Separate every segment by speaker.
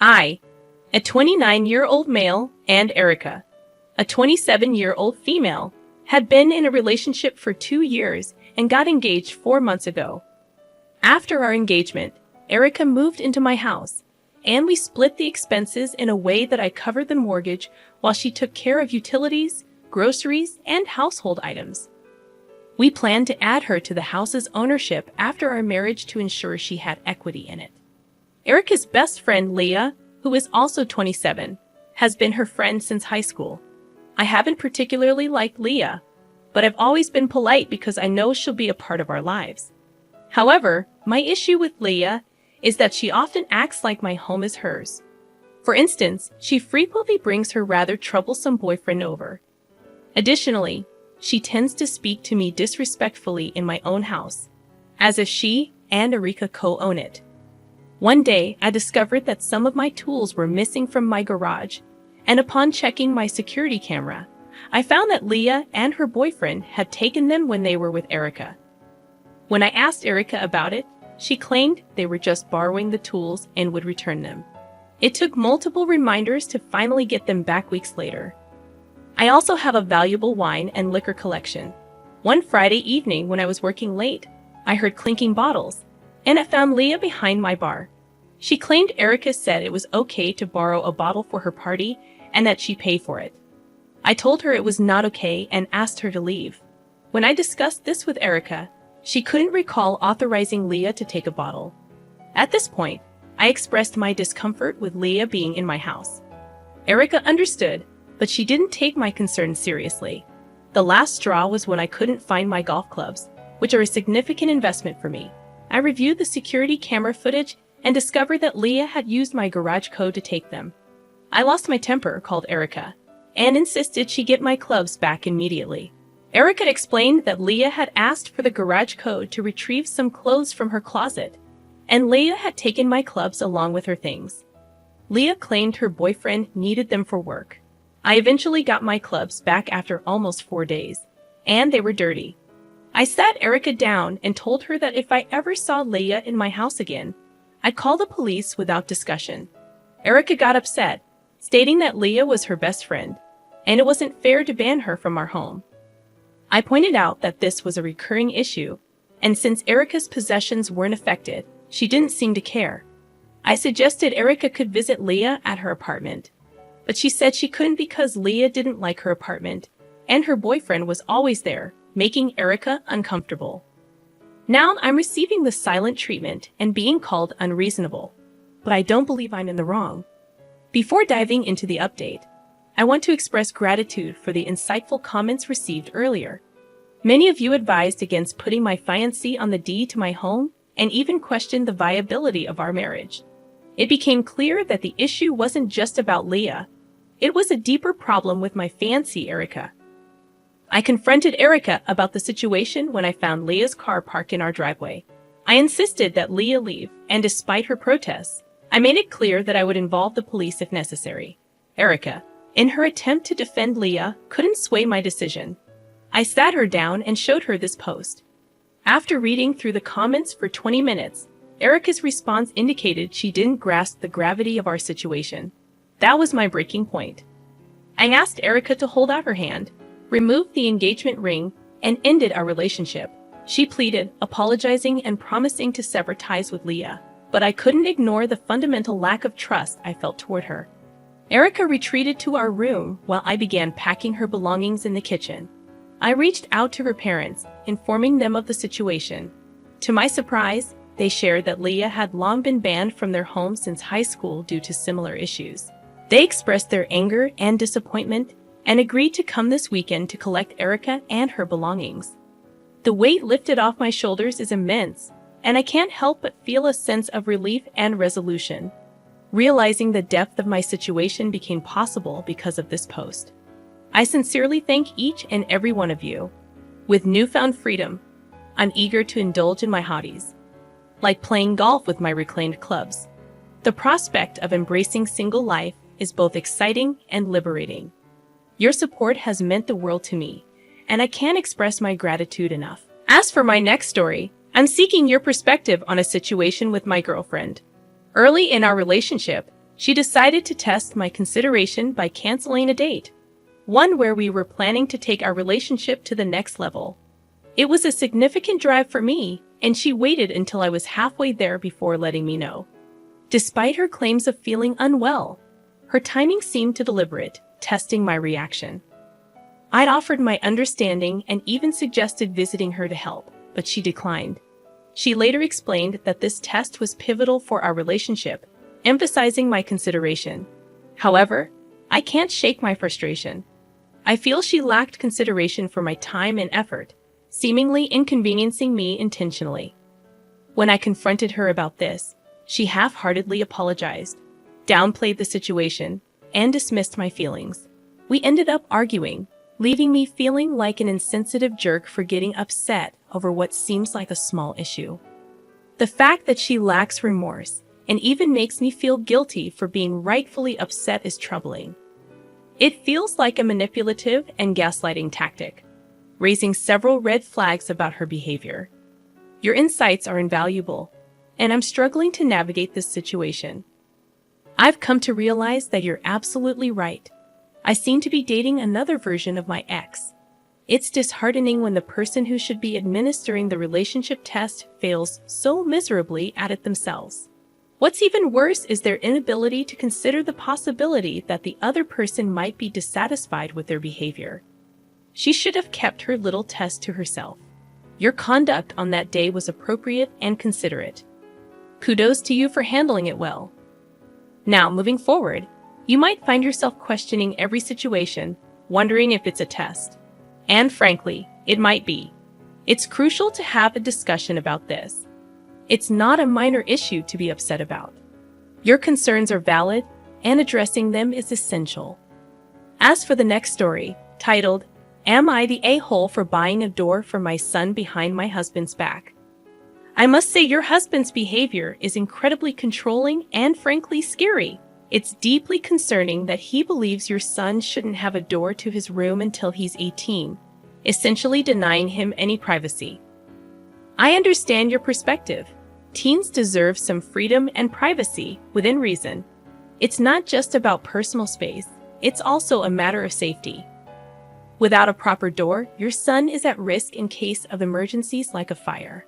Speaker 1: I, a 29-year-old male, and Erica, a 27-year-old female, had been in a relationship for 2 years and got engaged 4 months ago. After our engagement, Erica moved into my house, and we split the expenses in a way that I covered the mortgage while she took care of utilities, groceries, and household items. We planned to add her to the house's ownership after our marriage to ensure she had equity in it. Erica's best friend, Leah, who is also 27, has been her friend since high school. I haven't particularly liked Leah, but I've always been polite because I know she'll be a part of our lives. However, my issue with Leah is that she often acts like my home is hers. For instance, she frequently brings her rather troublesome boyfriend over. Additionally, she tends to speak to me disrespectfully in my own house, as if she and Erica co-own it. One day, I discovered that some of my tools were missing from my garage, and upon checking my security camera, I found that Leah and her boyfriend had taken them when they were with Erica. When I asked Erica about it, she claimed they were just borrowing the tools and would return them. It took multiple reminders to finally get them back weeks later. I also have a valuable wine and liquor collection. One Friday evening when I was working late, I heard clinking bottles, and I found Leah behind my bar. She claimed Erica said it was okay to borrow a bottle for her party and that she'd pay for it. I told her it was not okay and asked her to leave. When I discussed this with Erica, she couldn't recall authorizing Leah to take a bottle. At this point, I expressed my discomfort with Leah being in my house. Erica understood, but she didn't take my concerns seriously. The last straw was when I couldn't find my golf clubs, which are a significant investment for me. I reviewed the security camera footage and discovered that Leah had used my garage code to take them. I lost my temper, called Erica, and insisted she get my clubs back immediately. Erica explained that Leah had asked for the garage code to retrieve some clothes from her closet, and Leah had taken my clubs along with her things. Leah claimed her boyfriend needed them for work. I eventually got my clubs back after almost 4 days, and they were dirty. I sat Erica down and told her that if I ever saw Leah in my house again, I'd call the police without discussion. Erica got upset, stating that Leah was her best friend, and it wasn't fair to ban her from our home. I pointed out that this was a recurring issue, and since Erica's possessions weren't affected, she didn't seem to care. I suggested Erica could visit Leah at her apartment, but she said she couldn't because Leah didn't like her apartment, and her boyfriend was always there, making Erica uncomfortable. Now I'm receiving the silent treatment and being called unreasonable, but I don't believe I'm in the wrong. Before diving into the update, I want to express gratitude for the insightful comments received earlier. Many of you advised against putting my fiancé on the deed to my home and even questioned the viability of our marriage. It became clear that the issue wasn't just about Leah. It was a deeper problem with my fiancée, Erica. I confronted Erica about the situation when I found Leah's car parked in our driveway. I insisted that Leah leave, and despite her protests, I made it clear that I would involve the police if necessary. Erica, in her attempt to defend Leah, couldn't sway my decision. I sat her down and showed her this post. After reading through the comments for 20 minutes, Erica's response indicated she didn't grasp the gravity of our situation. That was my breaking point. I asked Erica to hold out her hand, removed the engagement ring, and ended our relationship. She pleaded, apologizing and promising to sever ties with Leah, but I couldn't ignore the fundamental lack of trust I felt toward her. Erica retreated to our room while I began packing her belongings in the kitchen. I reached out to her parents, informing them of the situation. To my surprise, they shared that Leah had long been banned from their home since high school due to similar issues. They expressed their anger and disappointment and agreed to come this weekend to collect Erica and her belongings. The weight lifted off my shoulders is immense, and I can't help but feel a sense of relief and resolution. Realizing the depth of my situation became possible because of this post. I sincerely thank each and every one of you. With newfound freedom, I'm eager to indulge in my hobbies, like playing golf with my reclaimed clubs. The prospect of embracing single life is both exciting and liberating. Your support has meant the world to me, and I can't express my gratitude enough. As for my next story, I'm seeking your perspective on a situation with my girlfriend. Early in our relationship, She decided to test my consideration by canceling a date, one where we were planning to take our relationship to the next level. It was a significant drive for me, and she waited until I was halfway there before letting me know. Despite her claims of feeling unwell, her timing seemed to deliberate, testing my reaction. I'd offered my understanding and even suggested visiting her to help, but she declined. She later explained that this test was pivotal for our relationship, emphasizing my consideration. However, I can't shake my frustration. I feel she lacked consideration for my time and effort, seemingly inconveniencing me intentionally. When I confronted her about this, she half-heartedly apologized, downplayed the situation, and dismissed my feelings. We ended up arguing, leaving me feeling like an insensitive jerk for getting upset over what seems like a small issue. The fact that she lacks remorse and even makes me feel guilty for being rightfully upset is troubling. It feels like a manipulative and gaslighting tactic, raising several red flags about her behavior. Your insights are invaluable, and I'm struggling to navigate this situation. I've come to realize that you're absolutely right. I seem to be dating another version of my ex. It's disheartening when the person who should be administering the relationship test fails so miserably at it themselves. What's even worse is their inability to consider the possibility that the other person might be dissatisfied with their behavior. She should have kept her little test to herself. Your conduct on that day was appropriate and considerate. Kudos to you for handling it well. Now, moving forward, you might find yourself questioning every situation, wondering if it's a test. And frankly, it might be. It's crucial to have a discussion about this. It's not a minor issue to be upset about. Your concerns are valid, and addressing them is essential. As for the next story, titled, "Am I the a-hole for buying a door for my son behind my husband's back?" I must say your husband's behavior is incredibly controlling and frankly scary. It's deeply concerning that he believes your son shouldn't have a door to his room until he's 18, essentially denying him any privacy. I understand your perspective. Teens deserve some freedom and privacy within reason. It's not just about personal space, it's also a matter of safety. Without a proper door, your son is at risk in case of emergencies like a fire.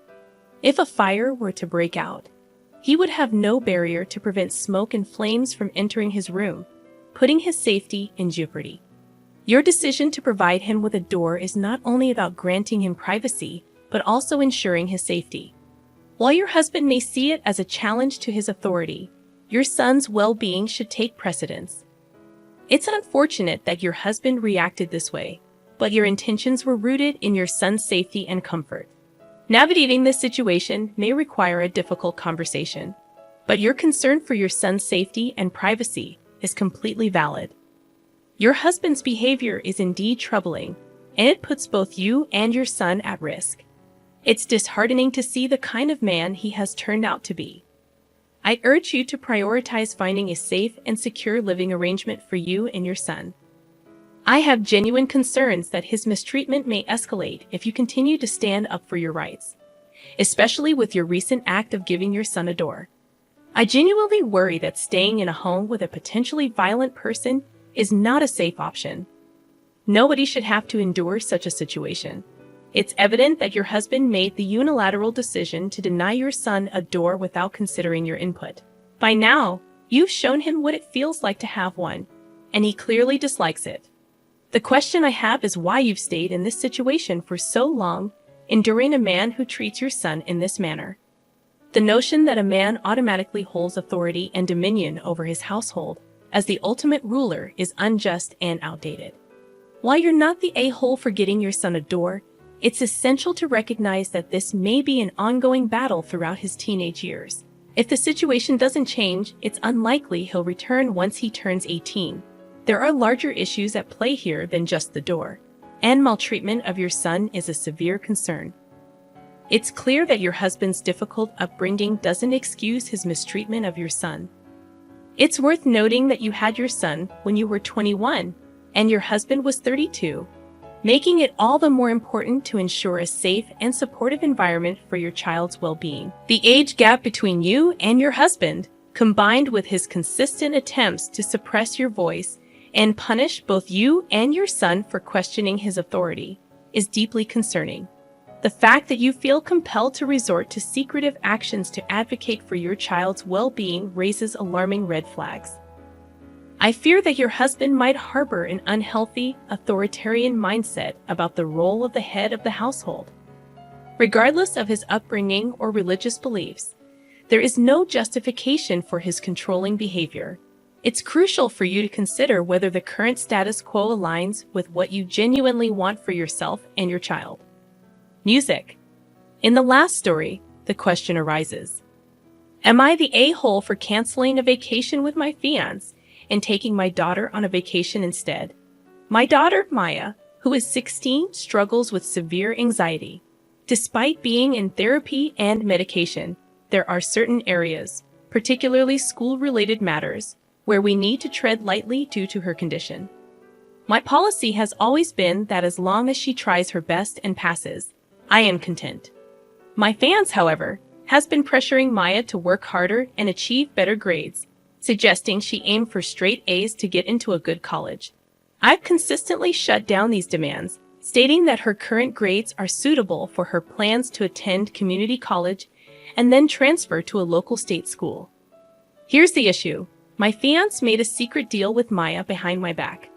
Speaker 1: If a fire were to break out, he would have no barrier to prevent smoke and flames from entering his room, putting his safety in jeopardy. Your decision to provide him with a door is not only about granting him privacy, but also ensuring his safety. While your husband may see it as a challenge to his authority, your son's well-being should take precedence. It's unfortunate that your husband reacted this way, but your intentions were rooted in your son's safety and comfort. Navigating this situation may require a difficult conversation, but your concern for your son's safety and privacy is completely valid. Your husband's behavior is indeed troubling, and it puts both you and your son at risk. It's disheartening to see the kind of man he has turned out to be. I urge you to prioritize finding a safe and secure living arrangement for you and your son. I have genuine concerns that his mistreatment may escalate if you continue to stand up for your rights, especially with your recent act of giving your son a door. I genuinely worry that staying in a home with a potentially violent person is not a safe option. Nobody should have to endure such a situation. It's evident that your husband made the unilateral decision to deny your son a door without considering your input. By now, you've shown him what it feels like to have one, and he clearly dislikes it. The question I have is why you've stayed in this situation for so long, enduring a man who treats your son in this manner. The notion that a man automatically holds authority and dominion over his household as the ultimate ruler is unjust and outdated. While you're not the a-hole for getting your son a door, it's essential to recognize that this may be an ongoing battle throughout his teenage years. If the situation doesn't change, it's unlikely he'll return once he turns 18. There are larger issues at play here than just the door, and maltreatment of your son is a severe concern. It's clear that your husband's difficult upbringing doesn't excuse his mistreatment of your son. It's worth noting that you had your son when you were 21, and your husband was 32, making it all the more important to ensure a safe and supportive environment for your child's well-being. The age gap between you and your husband combined with his consistent attempts to suppress your voice and punish both you and your son for questioning his authority, is deeply concerning. The fact that you feel compelled to resort to secretive actions to advocate for your child's well-being raises alarming red flags. I fear that your husband might harbor an unhealthy, authoritarian mindset about the role of the head of the household. Regardless of his upbringing or religious beliefs, there is no justification for his controlling behavior. It's crucial for you to consider whether the current status quo aligns with what you genuinely want for yourself and your child. Music. In the last story, the question arises: am I the a-hole for canceling a vacation with my fiancé and taking my daughter on a vacation instead? My daughter, Maya, who is 16, struggles with severe anxiety. Despite being in therapy and medication, there are certain areas, particularly school-related matters, where we need to tread lightly due to her condition. My policy has always been that as long as she tries her best and passes, I am content. My fiancé, however, has been pressuring Maya to work harder and achieve better grades, suggesting she aim for straight A's to get into a good college. I've consistently shut down these demands, stating that her current grades are suitable for her plans to attend community college and then transfer to a local state school. Here's the issue. My fiancé made a secret deal with Maya behind my back.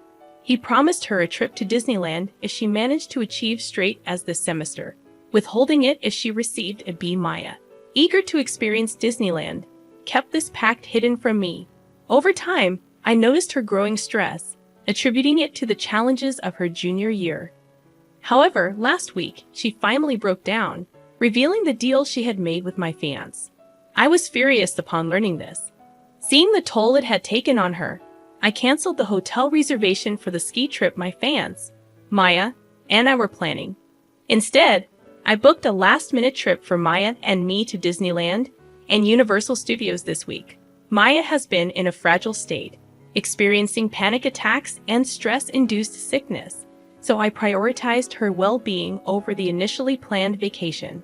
Speaker 1: He promised her a trip to Disneyland if she managed to achieve straight A's this semester, withholding it if she received a B. Maya, eager to experience Disneyland, kept this pact hidden from me. Over time, I noticed her growing stress, attributing it to the challenges of her junior year. However, last week, she finally broke down, revealing the deal she had made with my fiancé. I was furious upon learning this. Seeing the toll it had taken on her, I canceled the hotel reservation for the ski trip my fiancé, Maya, and I were planning. Instead, I booked a last-minute trip for Maya and me to Disneyland and Universal Studios this week. Maya has been in a fragile state, experiencing panic attacks and stress-induced sickness, so I prioritized her well-being over the initially planned vacation.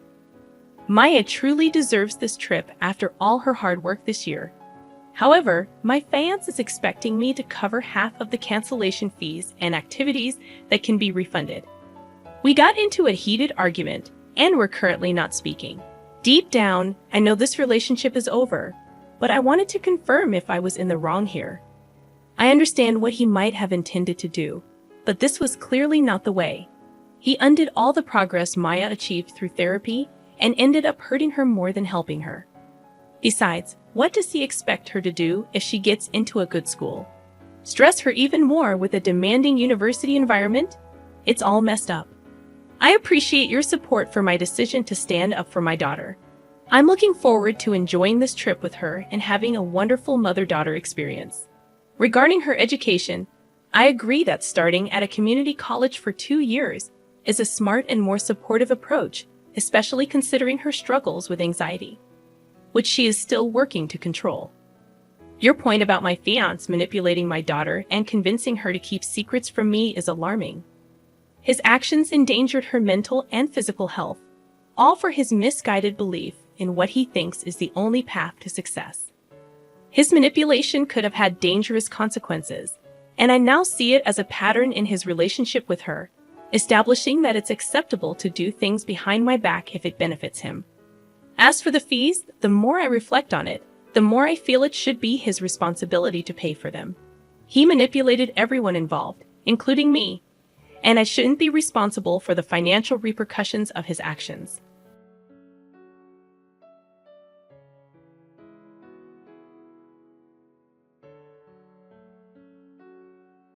Speaker 1: Maya truly deserves this trip after all her hard work this year. However, my fiancé is expecting me to cover half of the cancellation fees and activities that can be refunded. We got into a heated argument, and we're currently not speaking. Deep down, I know this relationship is over, but I wanted to confirm if I was in the wrong here. I understand what he might have intended to do, but this was clearly not the way. He undid all the progress Maya achieved through therapy and ended up hurting her more than helping her. Besides, what does he expect her to do if she gets into a good school? Stress her even more with a demanding university environment? It's all messed up. I appreciate your support for my decision to stand up for my daughter. I'm looking forward to enjoying this trip with her and having a wonderful mother-daughter experience. Regarding her education, I agree that starting at a community college for 2 years is a smart and more supportive approach, especially considering her struggles with anxiety, which she is still working to control. Your point about my fiancé manipulating my daughter and convincing her to keep secrets from me is alarming. His actions endangered her mental and physical health, all for his misguided belief in what he thinks is the only path to success. His manipulation could have had dangerous consequences, and I now see it as a pattern in his relationship with her, establishing that it's acceptable to do things behind my back if it benefits him. As for the fees, the more I reflect on it, the more I feel it should be his responsibility to pay for them. He manipulated everyone involved, including me, and I shouldn't be responsible for the financial repercussions of his actions.